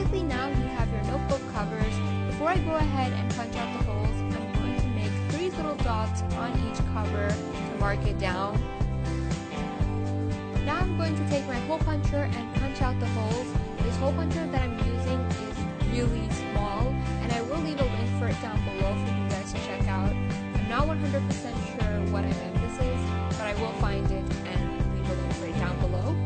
basically now you have your notebook covers. Before I go ahead and punch out the holes, I'm going to make 3 little dots on each cover to mark it down. Now I'm going to take my hole puncher and punch out the holes. This hole puncher that I'm using is really small, and I will leave a link for it down below for you guys to check out. I'm not 100% sure what this is, but I will find it and leave a link for it down below.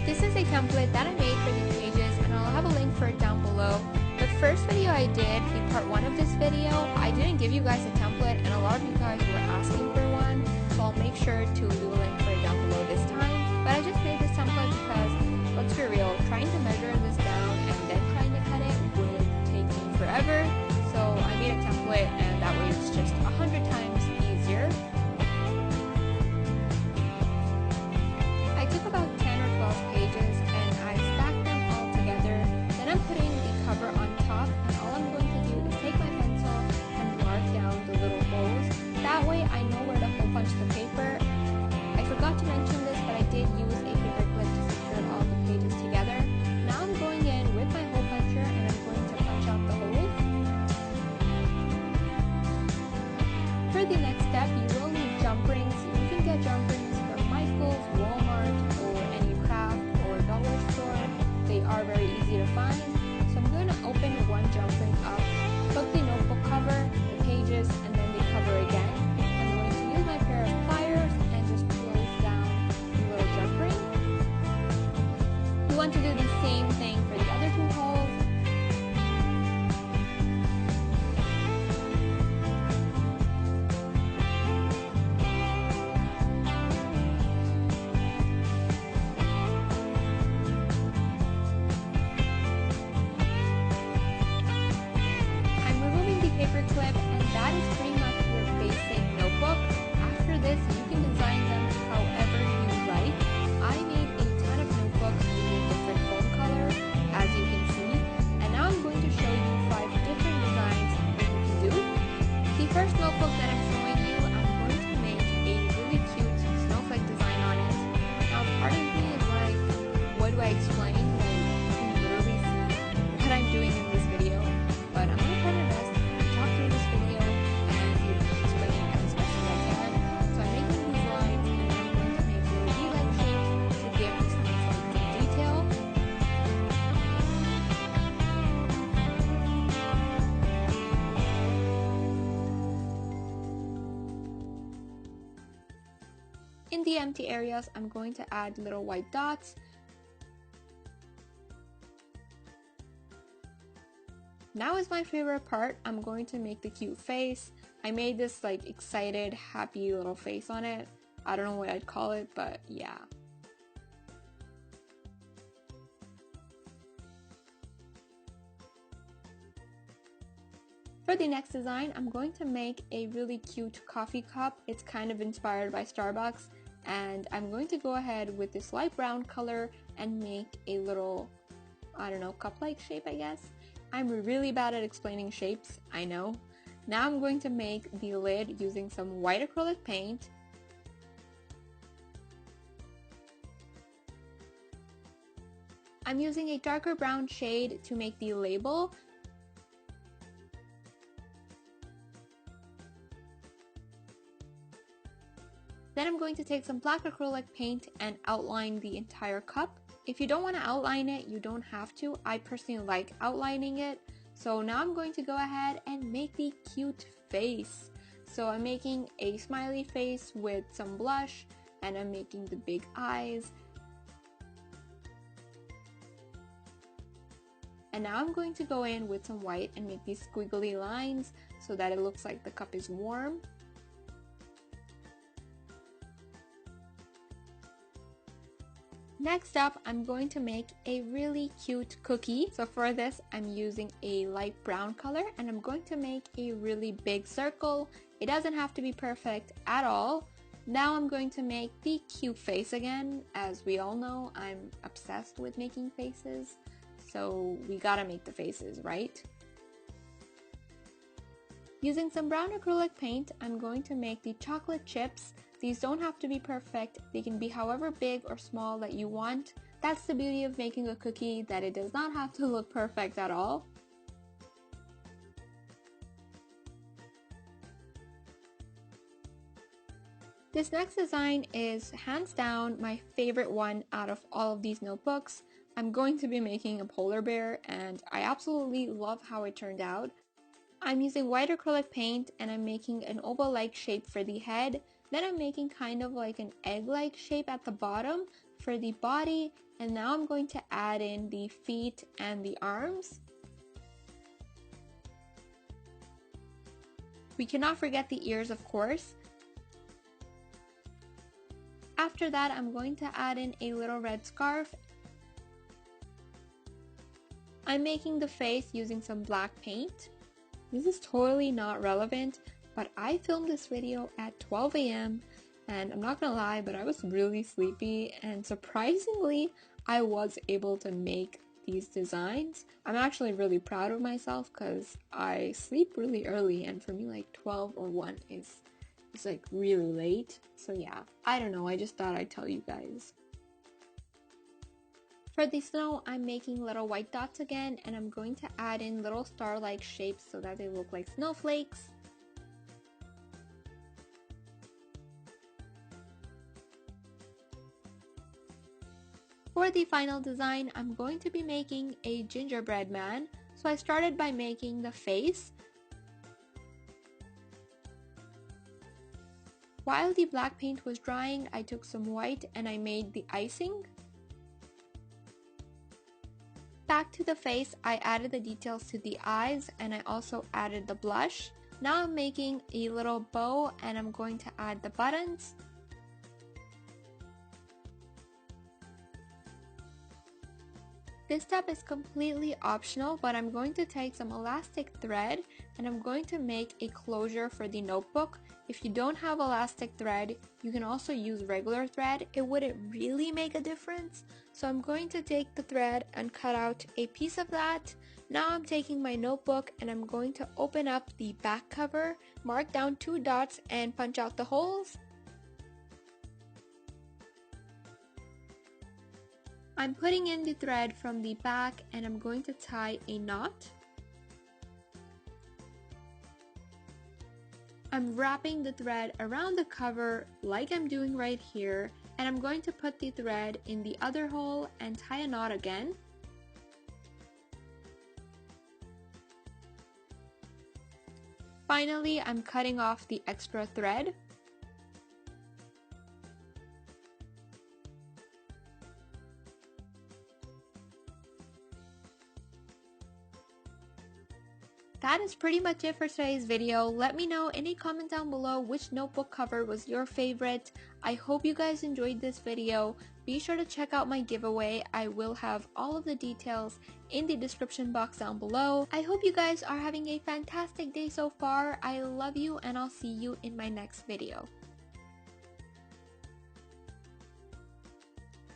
This is a template that I made for these pages, and I'll have a link for it down below. The first video I did, the part 1 of this video, I didn't give you guys a template, and a lot of you guys were asking for one, so I'll make sure to leave a link for it down below this time. But I just made this template because, let's be real, trying to measure this down and then trying to cut it would take me forever. So I made a template, and that way it's just 100 times easier. I took about 10 or 12 pages and I stacked them all together. Then I'm putting the cover on top, and all I'm going to do is take my pencil and mark down the little holes. That way I know where to hole punch the paper. I forgot to mention this, but I did use a paper clip to secure all the pages together. Now I'm going in with my hole puncher and I'm going to punch out the holes. For the next step, you will need jump rings. You can get jump rings from Michael's, Walmart, or any craft or dollar store. They are very easy to find. So I'm going to open one jump ring up, hook the notebook cover, the pages, and then the cover again. I'm going to use my pair of pliers and just close down the little jump ring. You want to do the same thing for the other 2 holes. Paper clip, and that is pretty much your basic notebook. After this, you can design them however you like. I made a ton of notebooks using different foam colors, as you can see, and now I'm going to show you 5 different designs that you can do. The first notebook that I'm showing you, I'm going to make a really cute snowflake design on it. Now, part of me is like, what do I explain? Like, you can literally see what I'm doing in this video, but I'm going to try my best through this video and explain it as best as I can. So I'm making these lines, and I'm going to make little V-like shapes to give this snowflake some detail. In the empty areas, I'm going to add little white dots. Now is my favorite part. I'm going to make the cute face. I made this like excited, happy little face on it. I don't know what I'd call it, but yeah. For the next design, I'm going to make a really cute coffee cup. It's kind of inspired by Starbucks, and I'm going to go ahead with this light brown color and make a little, I don't know, cup-like shape, I guess. I'm really bad at explaining shapes, I know. Now I'm going to make the lid using some white acrylic paint. I'm using a darker brown shade to make the label. Then I'm going to take some black acrylic paint and outline the entire cup. If you don't want to outline it, you don't have to. I personally like outlining it. So now I'm going to go ahead and make the cute face. So I'm making a smiley face with some blush, and I'm making the big eyes. And now I'm going to go in with some white and make these squiggly lines so that it looks like the cup is warm. Next up, I'm going to make a really cute cookie. So for this, I'm using a light brown color, and I'm going to make a really big circle. It doesn't have to be perfect at all. Now I'm going to make the cute face again. As we all know, I'm obsessed with making faces, so we gotta make the faces, right? Using some brown acrylic paint, I'm going to make the chocolate chips. These don't have to be perfect. They can be however big or small that you want. That's the beauty of making a cookie, that it does not have to look perfect at all. This next design is hands down my favorite one out of all of these notebooks. I'm going to be making a polar bear and I absolutely love how it turned out. I'm using white acrylic paint and I'm making an oval-like shape for the head. Then I'm making kind of like an egg-like shape at the bottom for the body, and now I'm going to add in the feet and the arms. We cannot forget the ears, of course. After that, I'm going to add in a little red scarf. I'm making the face using some black paint. This is totally not relevant, but I filmed this video at 12 a.m. and I'm not gonna lie, but I was really sleepy, and surprisingly, I was able to make these designs. I'm actually really proud of myself because I sleep really early, and for me like 12 or 1 is like really late. So yeah, I don't know, I just thought I'd tell you guys. For the snow, I'm making little white dots again, and I'm going to add in little star-like shapes so that they look like snowflakes. For the final design, I'm going to be making a gingerbread man. So I started by making the face. While the black paint was drying, I took some white and I made the icing. Back to the face, I added the details to the eyes and I also added the blush. Now I'm making a little bow and I'm going to add the buttons. This step is completely optional, but I'm going to take some elastic thread and I'm going to make a closure for the notebook. If you don't have elastic thread, you can also use regular thread. It wouldn't really make a difference. So I'm going to take the thread and cut out a piece of that. Now I'm taking my notebook and I'm going to open up the back cover, mark down 2 dots and punch out the holes. I'm putting in the thread from the back and I'm going to tie a knot. I'm wrapping the thread around the cover like I'm doing right here, and I'm going to put the thread in the other hole and tie a knot again. Finally, I'm cutting off the extra thread. That is pretty much it for today's video. Let me know in a comment down below which notebook cover was your favorite. I hope you guys enjoyed this video. Be sure to check out my giveaway. I will have all of the details in the description box down below. I hope you guys are having a fantastic day so far. I love you and I'll see you in my next video.